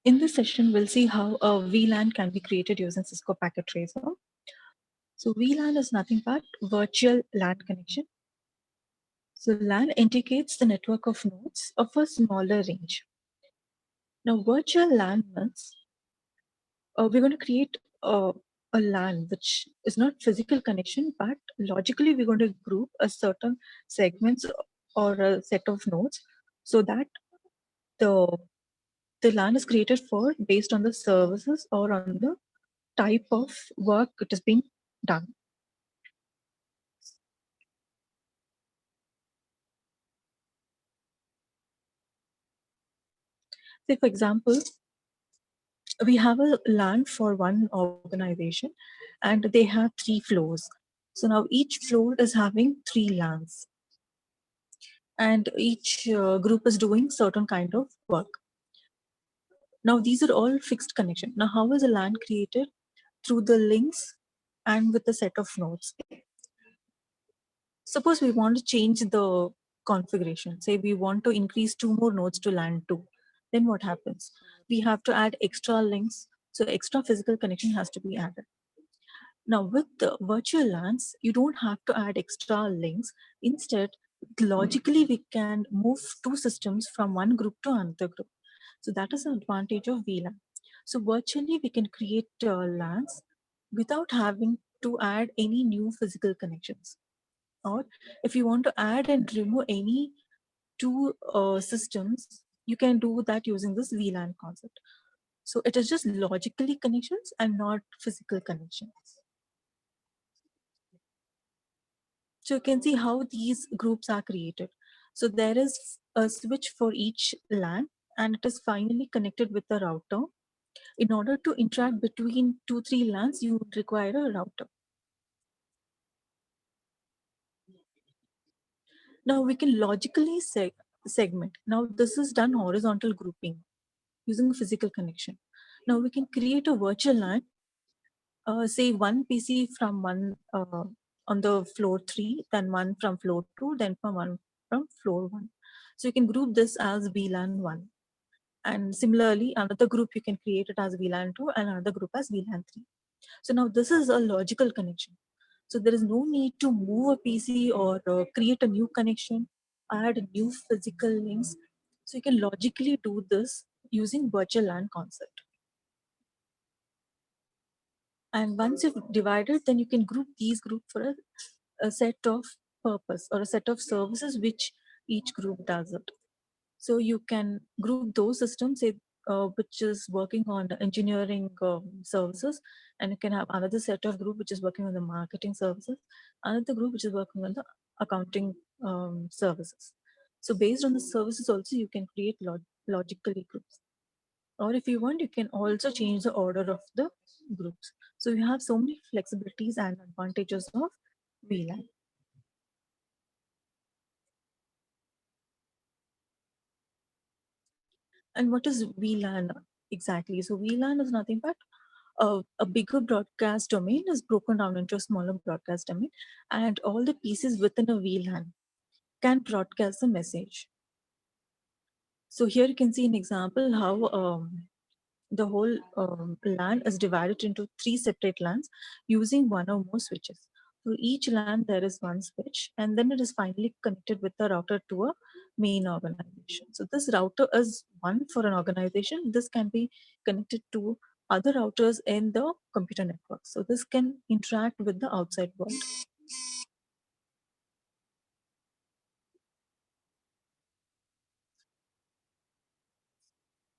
In this session, we'll see how a VLAN can be created using Cisco Packet Tracer. So VLAN is nothing but virtual LAN connection. So LAN indicates the network of nodes of a smaller range. Now virtual LAN means we're going to create a LAN which is not physical connection, but logically we're going to group a certain segments or a set of nodes so that the LAN is created for based on the services or on the type of work it is being done. Say, for example, we have a LAN for one organization and they have 3 floors. So now each floor is having 3 LANs and each group is doing certain kind of work. Now these are all fixed connection. Now how is a LAN created? Through the links and with a set of nodes. Suppose we want to change the configuration. Say we want to increase 2 more nodes to LAN 2. Then what happens? We have to add extra links. So extra physical connection has to be added. Now with the virtual LANs, you don't have to add extra links. Instead, logically we can move 2 systems from one group to another group. So that is the advantage of VLAN. So virtually we can create LANs without having to add any new physical connections. Or if you want to add and remove any 2 systems, you can do that using this VLAN concept. So it is just logically connections and not physical connections. So you can see how these groups are created. So there is a switch for each LAN and it is finally connected with the router. In order to interact between 2-3 LANs, you would require a router. Now we can logically segment. Now this is done horizontal grouping using physical connection. Now we can create a virtual LAN, say one PC from one on the floor 3, then one from floor 2, then from one from floor 1. So you can group this as VLAN 1. And similarly, another group you can create it as VLAN 2 and another group as VLAN 3. So now this is a logical connection. So there is no need to move a PC or create a new connection, add new physical links. So you can logically do this using virtual LAN concept. And once you've divided, then you can group these groups for a set of purpose or a set of services which each group does it. So you can group those systems, say, which is working on the engineering services, and you can have another set of group which is working on the marketing services, another group which is working on the accounting services. So based on the services also, you can create logically groups. Or if you want, you can also change the order of the groups. So you have so many flexibilities and advantages of VLAN. And what is VLAN exactly? So VLAN is nothing but a bigger broadcast domain is broken down into a smaller broadcast domain, and all the pieces within a VLAN can broadcast the message. So here you can see an example how the whole LAN is divided into 3 separate LANs using one or more switches. For each LAN, there is one switch, and then it is finally connected with the router to a main organization. So this router is one for an organization. This can be connected to other routers in the computer network. So this can interact with the outside world.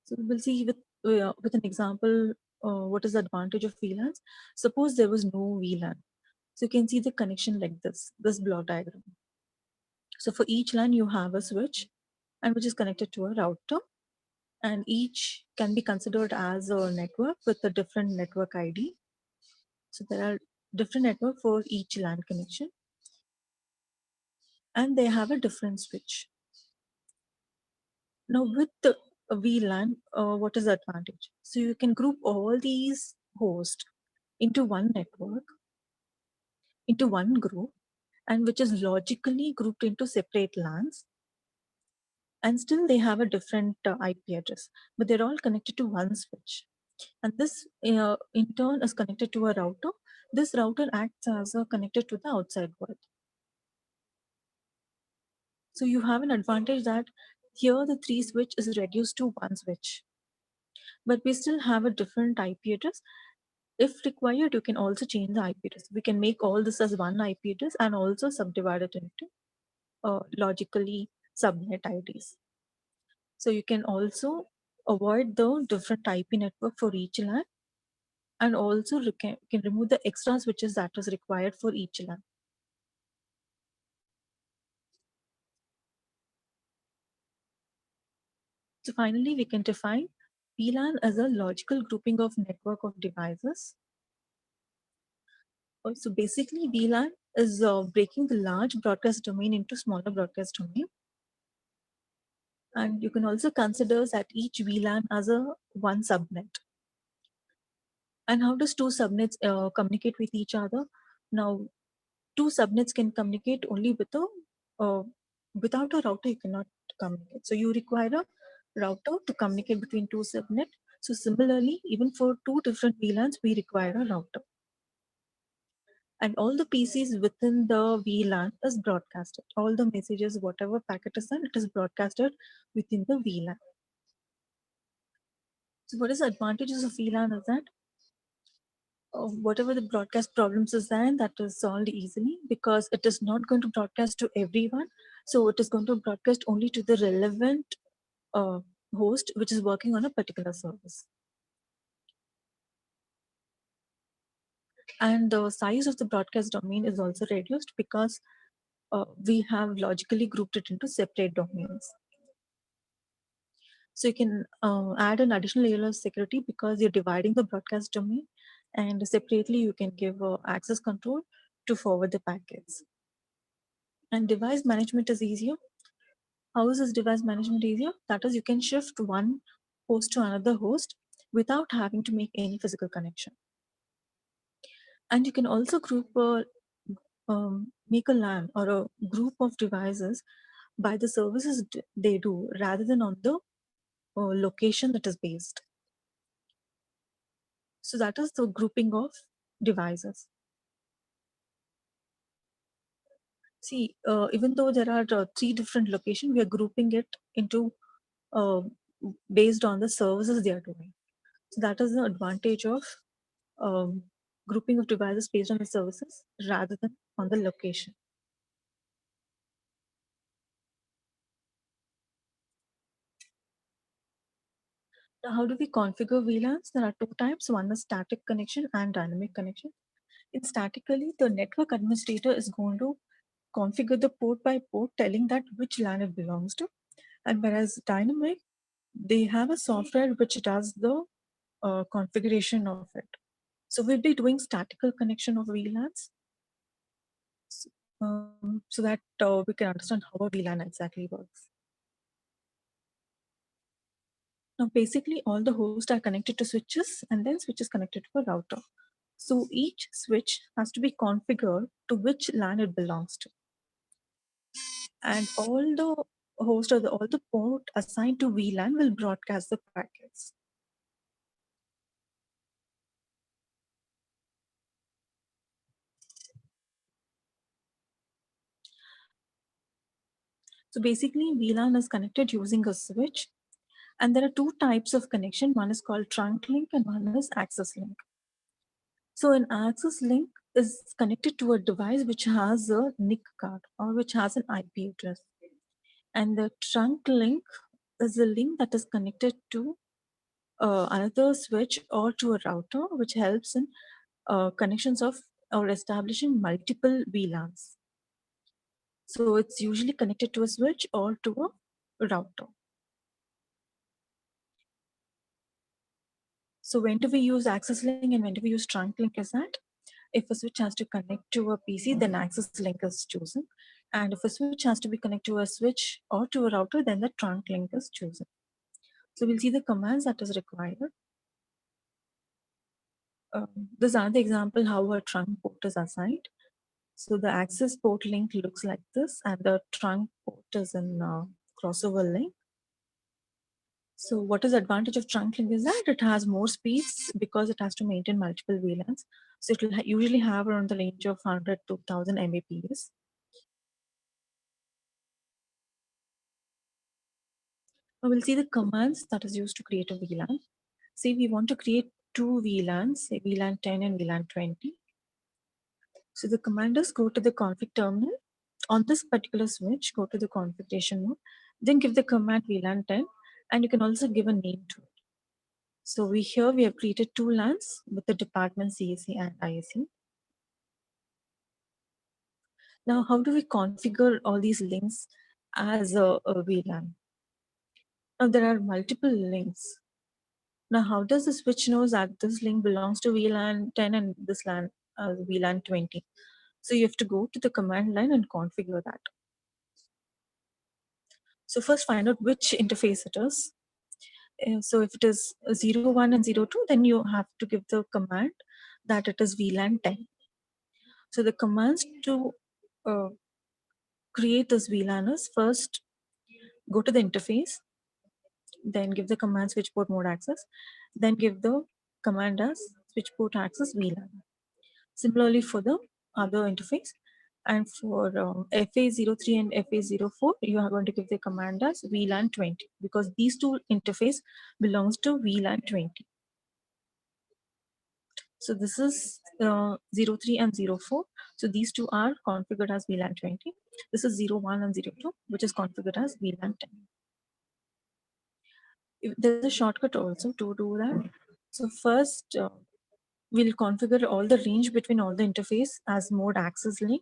So we'll see with an example what is the advantage of VLANs. Suppose there was no VLAN. So you can see the connection like this block diagram. So for each LAN, you have a switch and which is connected to a router, and each can be considered as a network with a different network ID. So there are different network for each LAN connection, and they have a different switch. Now with the VLAN, what is the advantage? So you can group all these hosts into one network, into one group, and which is logically grouped into separate LANs. and still they have a different IP address, but they're all connected to one switch. And this in turn is connected to a router. This router acts as a connector to the outside world. So you have an advantage that here the 3 switch is reduced to 1 switch, but we still have a different IP address. If required, you can also change the IP address. We can make all this as one IP address and also subdivide it into logically subnet IDs. So you can also avoid the different IP network for each LAN, and also can remove the extra switches that is required for each LAN. So finally, we can define VLAN as a logical grouping of network of devices. So basically, VLAN is breaking the large broadcast domain into smaller broadcast domain. And you can also consider that each VLAN as a one subnet. And how does two subnets communicate with each other? Now, two subnets can communicate only with without a router, you cannot communicate. So you require a router to communicate between two subnets. So similarly, even for two different VLANs, we require a router. And all the PCs within the VLAN is broadcasted. All the messages, whatever packet is sent, it is broadcasted within the VLAN. So what is the advantages of VLAN is that whatever the broadcast problems is there, that is solved easily because it is not going to broadcast to everyone. So it is going to broadcast only to the relevant host which is working on a particular service. And the size of the broadcast domain is also reduced because we have logically grouped it into separate domains. So you can add an additional layer of security because you're dividing the broadcast domain, and separately you can give access control to forward the packets. And device management is easier. How is this device management easier? That is, you can shift one host to another host without having to make any physical connection. And you can also group make a LAN or a group of devices by the services they do rather than on the location that is based. So that is the grouping of devices. See, even though there are 3 different locations, we are grouping it into uh, based on the services they are doing. So that is the advantage of um, grouping of devices based on the services rather than on the location. Now, how do we configure VLANs? There are 2 types. One is static connection and dynamic connection. In statically, the network administrator is going to configure the port by port, telling that which LAN it belongs to. And whereas dynamic, they have a software which does the configuration of it. So we'll be doing statical connection of VLANs so that we can understand how a VLAN exactly works. Now, basically, all the hosts are connected to switches, and then switches connected to a router. So each switch has to be configured to which LAN it belongs to. And all the host or all the port assigned to VLAN will broadcast the packets. So basically, VLAN is connected using a switch. And there are 2 types of connection. One is called trunk link and one is access link. So an access link is connected to a device which has a NIC card or which has an IP address. And the trunk link is a link that is connected to another switch or to a router, which helps in connections of or establishing multiple VLANs. So it's usually connected to a switch or to a router. So when do we use access link and when do we use trunk link is that if a switch has to connect to a PC, then access link is chosen. And if a switch has to be connected to a switch or to a router, then the trunk link is chosen. So we'll see the commands that is required. This is another example how a trunk port is assigned. So the access port link looks like this, and the trunk port is in crossover link. So what is the advantage of trunk link is that it has more speeds because it has to maintain multiple VLANs. So it will usually have around the range of 100 to 1000 Mbps. Now we'll see the commands that is used to create a VLAN. Say we want to create two VLANs, say VLAN 10 and VLAN 20. So the command is go to the config terminal. On this particular switch, go to the configuration mode, then give the command VLAN 10, and you can also give a name to it. So we have created two LANs with the department CSE and ISE. Now, how do we configure all these links as a VLAN? Now, there are multiple links. Now, how does the switch knows that this link belongs to VLAN 10 and this LAN VLAN 20? So you have to go to the command line and configure that. So first find out which interface it is. So if it is 01 and 02, then you have to give the command that it is VLAN 10. So the commands to create this VLAN is first go to the interface, then give the command switch port mode access, then give the command as switch port access VLAN. Similarly for the other interface, and for FA03 and FA04, you are going to give the command as VLAN 20 because these two interface belongs to VLAN 20. So this is 03 and 04. So these two are configured as VLAN 20. This is 01 and 02, which is configured as VLAN 10. There's a shortcut also to do that. So first, we'll configure all the range between all the interface as mode access link,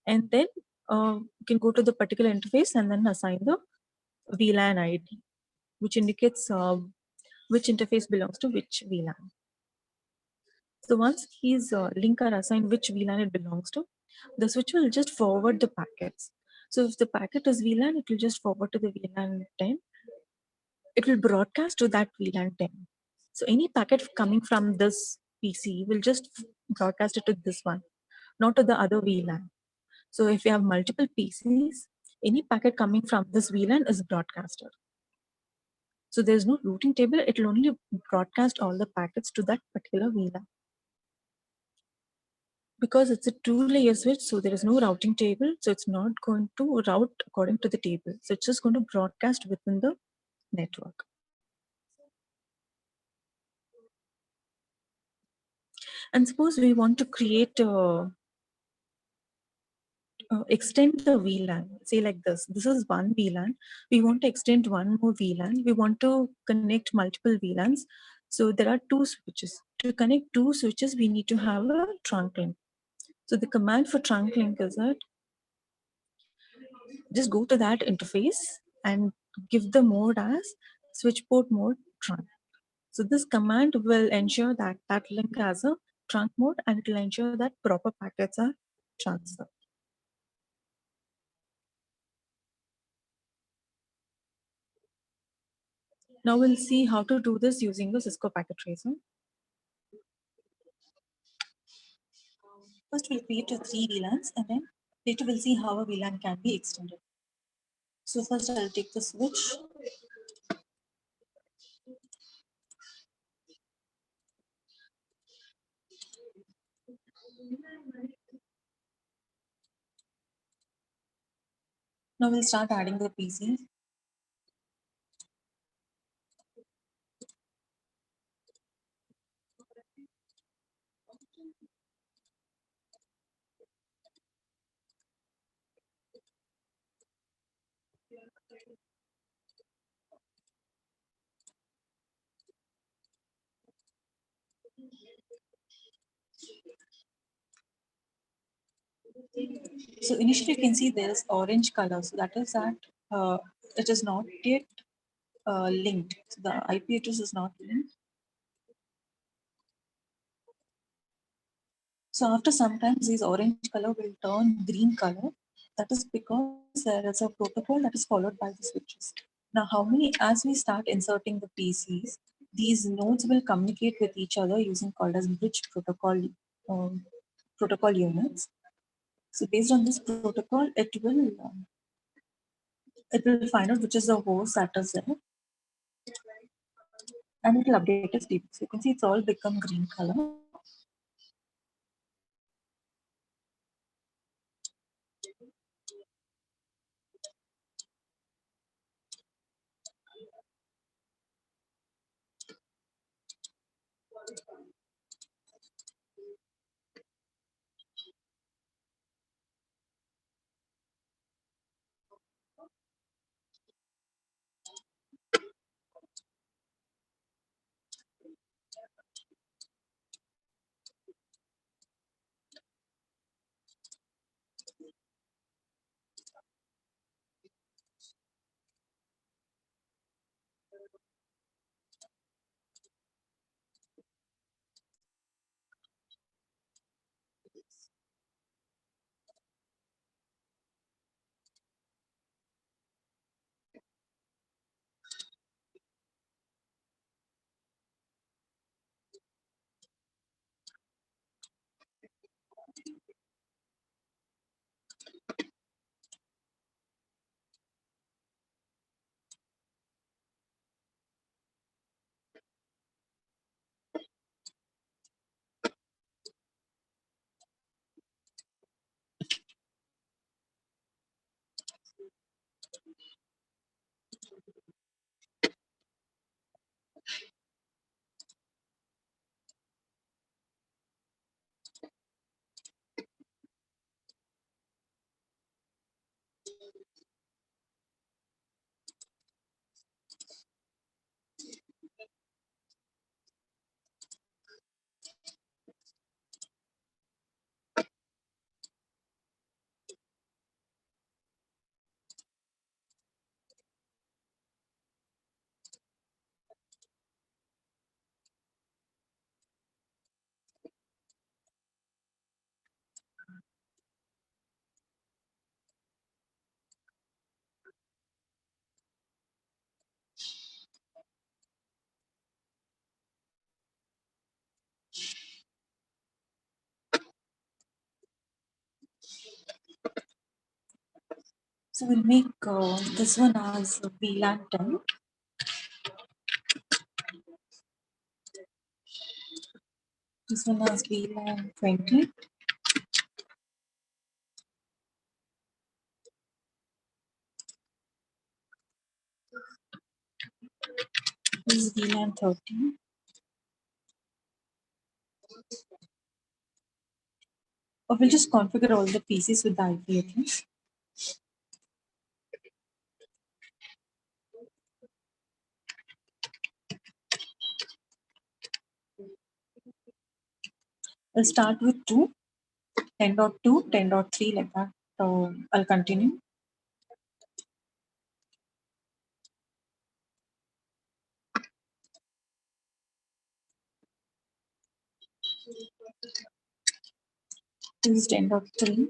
and then you can go to the particular interface and then assign the VLAN ID, which indicates which interface belongs to which VLAN. So once these link are assigned which VLAN it belongs to, the switch will just forward the packets. So if the packet is VLAN, it will just forward to the VLAN 10. It will broadcast to that VLAN 10. So any packet coming from this PC will just broadcast it to this one, not to the other VLAN. So if you have multiple PCs, any packet coming from this VLAN is broadcasted. So there's no routing table, it will only broadcast all the packets to that particular VLAN. Because it's a two-layer switch, so there is no routing table, so it's not going to route according to the table. So it's just going to broadcast within the network. And suppose we want to create extend the VLAN, say like this. This is one VLAN. We want to extend one more VLAN. We want to connect multiple VLANs. So there are two switches. To connect two switches, we need to have a trunk link. So the command for trunk link is that just go to that interface and give the mode as switch port mode trunk. So this command will ensure that that link has a trunk mode, and it will ensure that proper packets are transferred. Now we'll see how to do this using the Cisco Packet Tracer. First we'll create three VLANs, and then later we'll see how a VLAN can be extended. So first I'll take the switch. Now we'll start adding the PC. So initially you can see there's orange color. So that is that it is not yet linked. So the IP address is not linked. So after sometimes this orange color will turn green color. That is because there is a protocol that is followed by the switches. Now, as we start inserting the PCs, these nodes will communicate with each other using called as bridge protocol units. So based on this protocol, it will it will find out which is the host that is there, and it will update its details. You can see it's all become green color. So we'll make this one as VLAN 10. This one as VLAN 20. This is VLAN 30. Or we'll just configure all the PCs with the IP address. We'll start with 2, 10.2, 10.3 like that. So I'll continue. This is 10.3.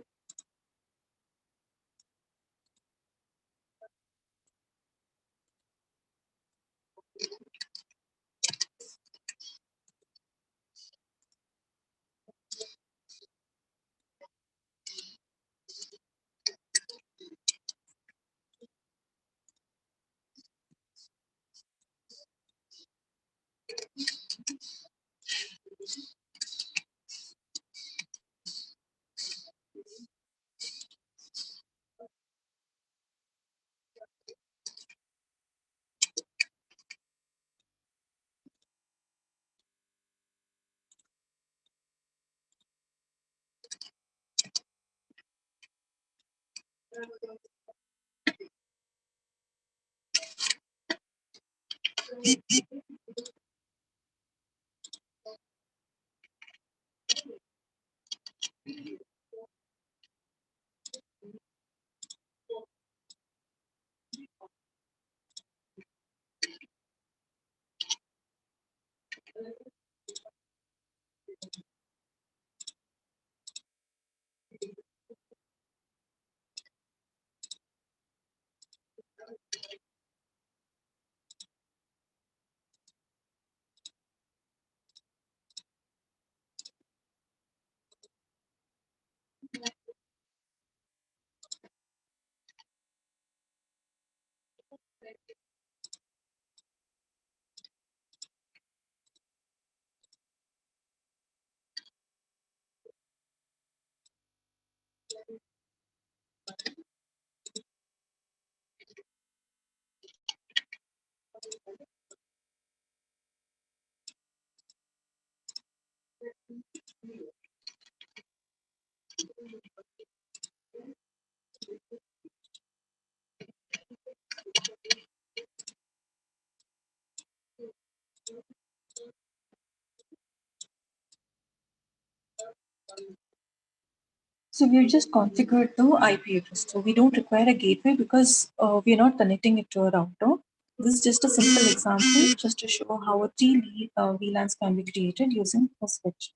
So we've just configured the IP address. So we don't require a gateway because we're not connecting it to a router. This is just a simple example just to show how a three VLANs can be created using a switch.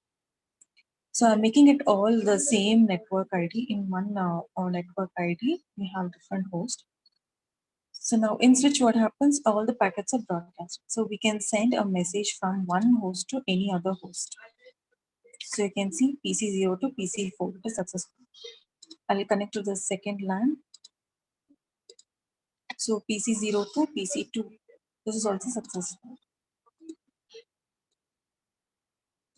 So I'm making it all the same network ID in one network ID. We have different hosts. So now in switch, what happens? All the packets are broadcast. So we can send a message from one host to any other host. So you can see PC0 to PC4 is successful. I'll connect to the second LAN. So PC0 to PC2. This is also successful.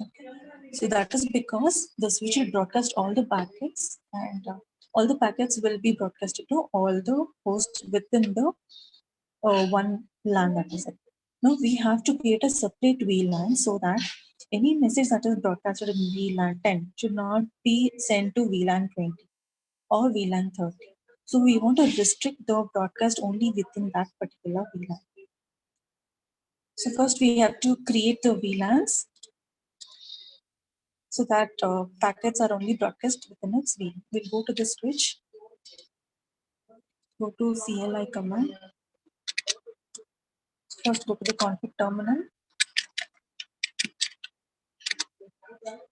Okay. So that is because the switch will broadcast all the packets and all the packets will be broadcasted to all the hosts within the one LAN, that is it. Now we have to create a separate VLAN so that any message that is broadcasted in VLAN 10 should not be sent to VLAN 20 or VLAN 30. So we want to restrict the broadcast only within that particular VLAN. So first we have to create the VLANs so that packets are only broadcast within its VLAN. We'll go to the switch, go to CLI command. First go to the config terminal.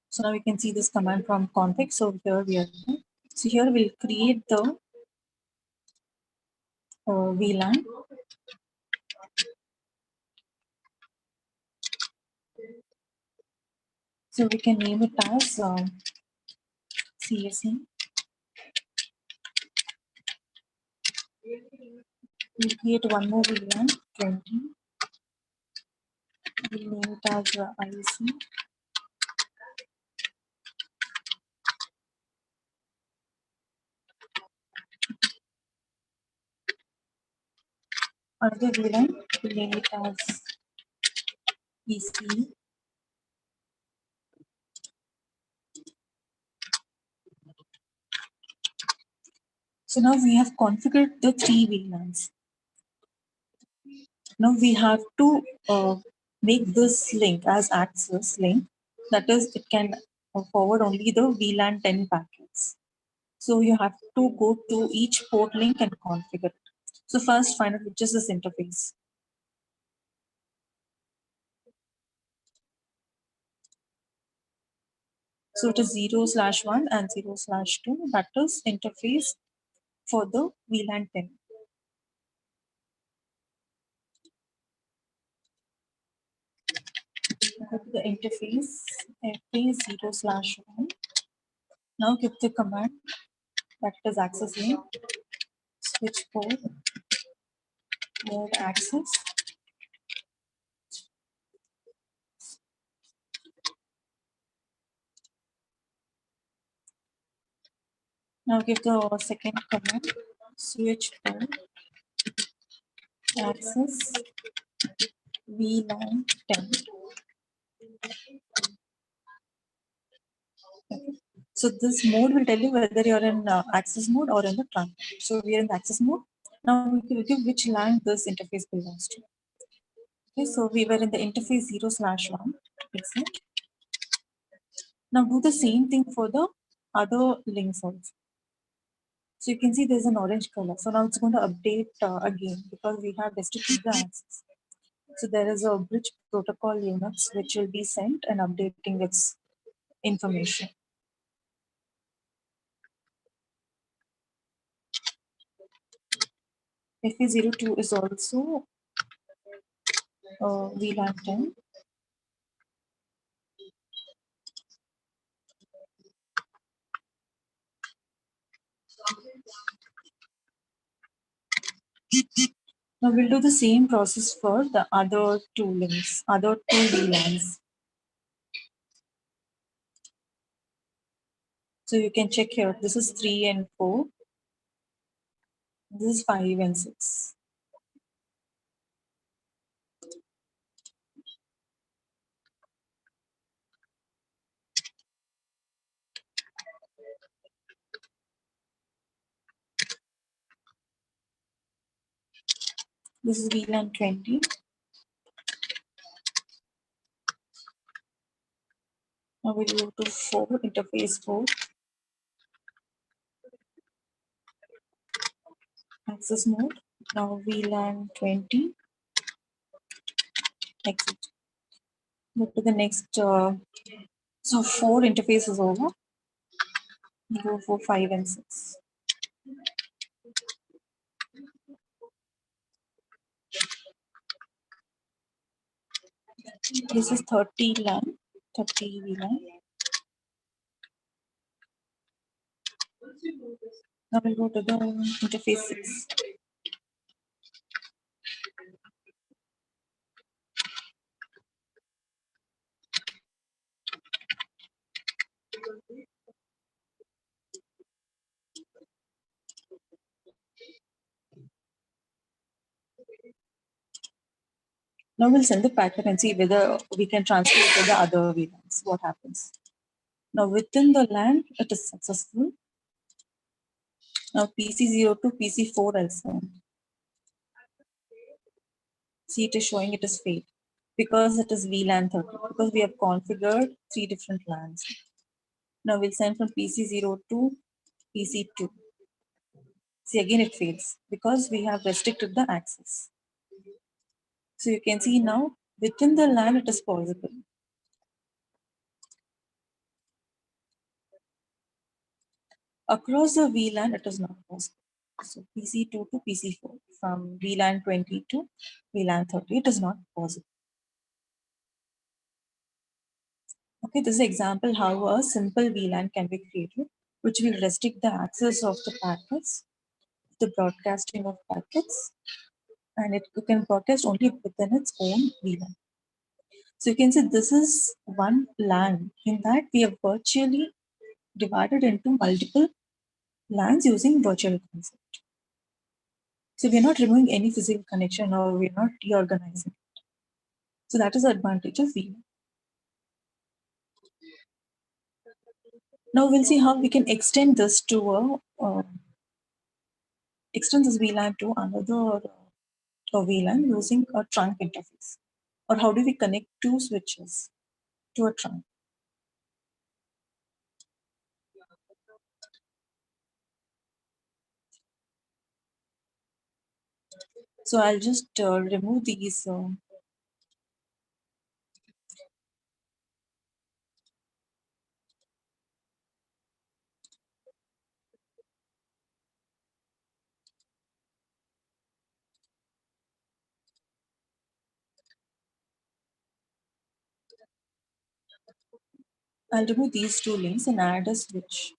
So now we can see this command from config. So here we are. So here we'll create the VLAN. So we can name it as CSE. We'll create one more VLAN, 20. We'll name it as IC. Another VLAN, we'll name it as EC. So now we have configured the three VLANs. Now we have to make this link as access link. That is, it can forward only the VLAN 10 packets. So you have to go to each port link and configure it. So first find out which is this interface. So it is 0/1 and 0/2. That is interface for the VLAN 10. Go to the interface FA0/1. Now give the command that is access link, switch port, mode access. Now give the second command, switch port, access VLAN 10. Okay. So this mode will tell you whether you're in access mode or in the trunk. So we are in the access mode. Now we will give which LAN this interface belongs to. Okay, so we were in the interface 0/1. Excellent. Now do the same thing for the other links also. So you can see there's an orange color. So now it's going to update again because we have restricted the access. So there is a bridge protocol units which will be sent and updating its information. FA02 is also VLAN 10. Now we'll do the same process for the other two links, other two VLANs. So you can check here, this is 3 and 4. This is 5 and 6. This is VLAN 20. Now we'll go to 4, interface 4. Access mode. Now VLAN 20. Exit. Go to the next. So 4 interface is over. Go for 5 and 6. This is 30 LAN, 30 VLAN. Now we'll go to the interface 6. Now we'll send the packet and see whether we can transfer it to the other VLANs. What happens? Now within the LAN, it is successful. Now PC0 to PC4 also. See, it is showing it is failed because it is VLAN 30, because we have configured 3 different LANs. Now we'll send from PC0 to PC2. See, again it fails because we have restricted the access. So you can see now within the LAN it is possible. Across the VLAN it is not possible. So PC2 to PC4, from VLAN 20 to VLAN 30, it is not possible. Okay, this is an example how a simple VLAN can be created, which will restrict the access of the packets, the broadcasting of packets, and it can broadcast only within its own VLAN. So you can see this is one LAN. In that we have virtually divided into multiple LANs using virtual concept. So we're not removing any physical connection or we're not reorganizing it. So that is the advantage of VLAN. Now we'll see how we can extend this to extend this VLAN to another VLAN using a trunk interface. Or how do we connect two switches to a trunk? So I'll just remove these. I'll remove these two links and add a switch.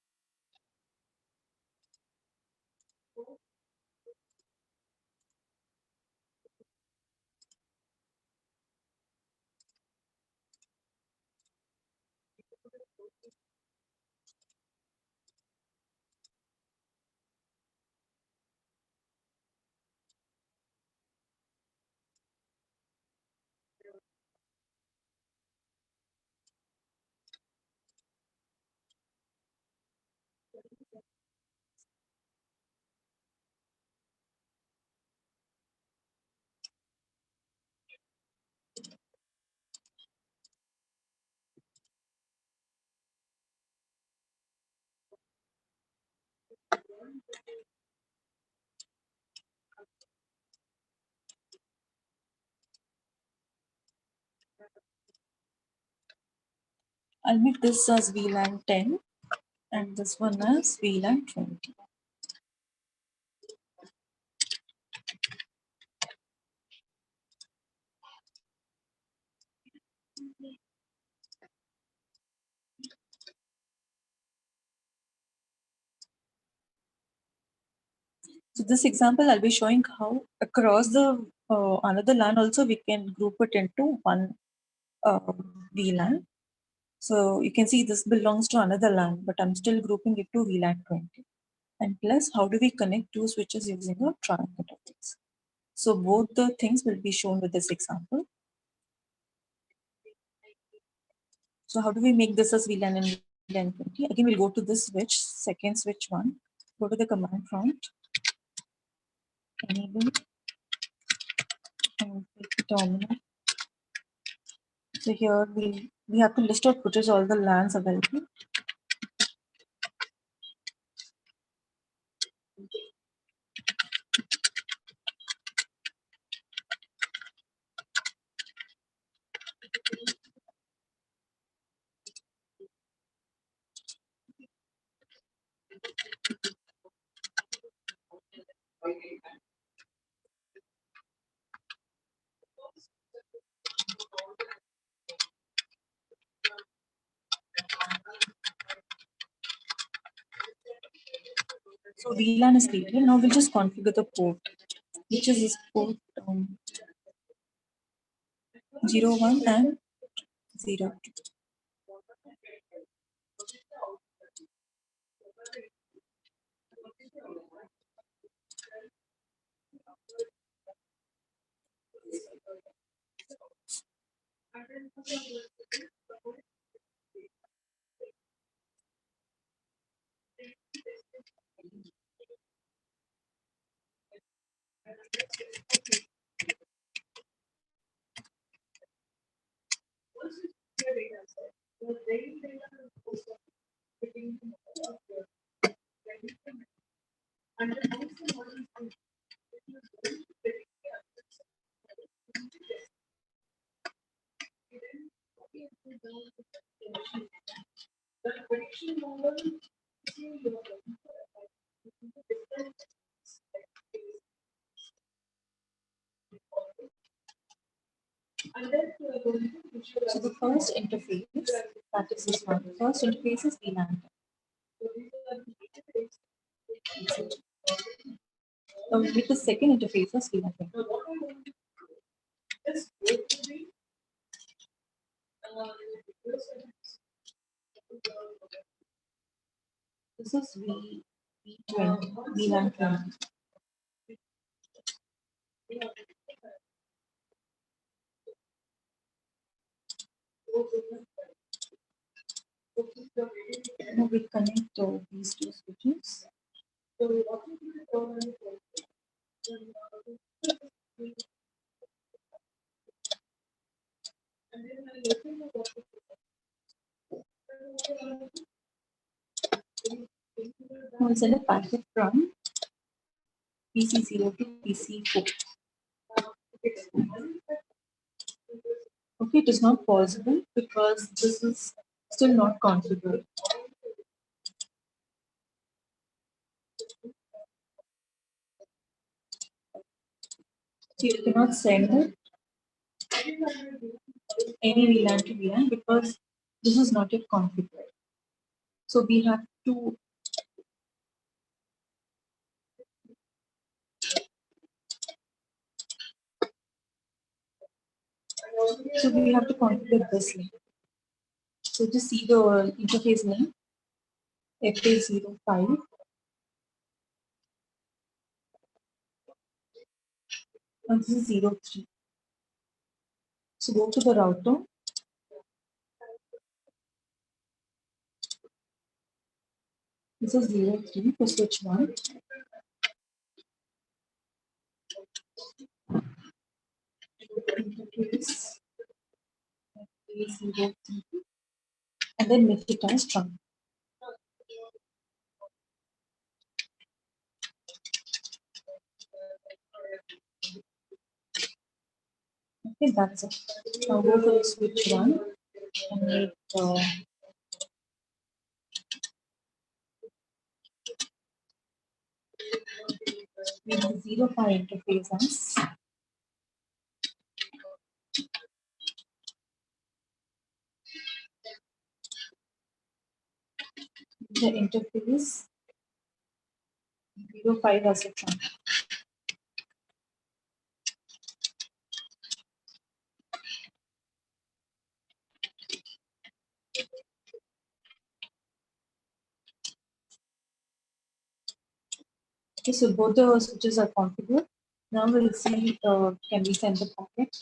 I'll make this as VLAN 10 and this one as VLAN 20. So this example, I'll be showing how across the another LAN also we can group it into one VLAN. So you can see this belongs to another LAN, but I'm still grouping it to VLAN 20. And plus, how do we connect two switches using a trunk interface? So both the things will be shown with this example. So how do we make this as VLAN and VLAN 20? Again, we'll go to this switch, second switch one, go to the command prompt, enable, and click terminal. So here we have to list out which is all the LANs available. So VLAN is created. Now we'll just configure the port, which is this port 01 and 02. So the first interface, that is this one. The first interface is VLAN. With the second interface is VLAN. This is V20, VLAN 20. Now we connect these two switches. We'll send a packet from PC0 to PC4. Okay, it is not possible because this is still not configured. So you cannot send it any VLAN to VLAN because this is not yet configured. So we have to configure this link. So just see the interface name FA05 and this is 03. So go to the router. This is 03 for switch 1. Interface FA03 and then make it as trunk. Okay, that's it. Now go for switch 1 and make the 05 interface as the interface 0, 5 as a trunk. Okay, so both the switches are configured. Now we'll see, can we send the packet?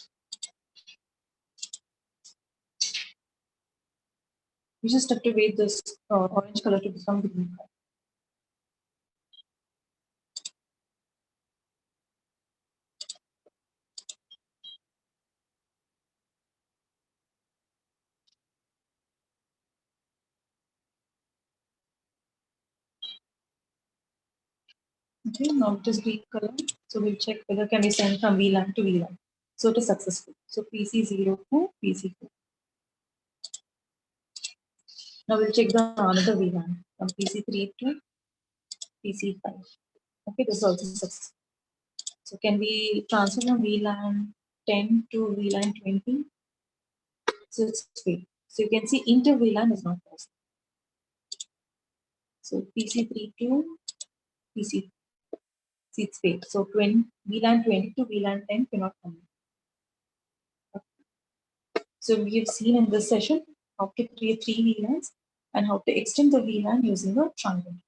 We just have to wait this orange color to become green color. Okay, now it is green color. So we'll check whether can we send from VLAN to VLAN. So it is successful. So PC0 to PC4. Now we'll check the another VLAN from PC3 to PC5. Okay, this is also successful. So can we transfer from VLAN 10 to VLAN 20? So it's failed. So you can see inter VLAN is not possible. So PC3 to PC, see it's failed. So VLAN 20 to VLAN 10 cannot come. So we have seen in this session how to create 3 VLANs and how to extend the VLAN using a trunking.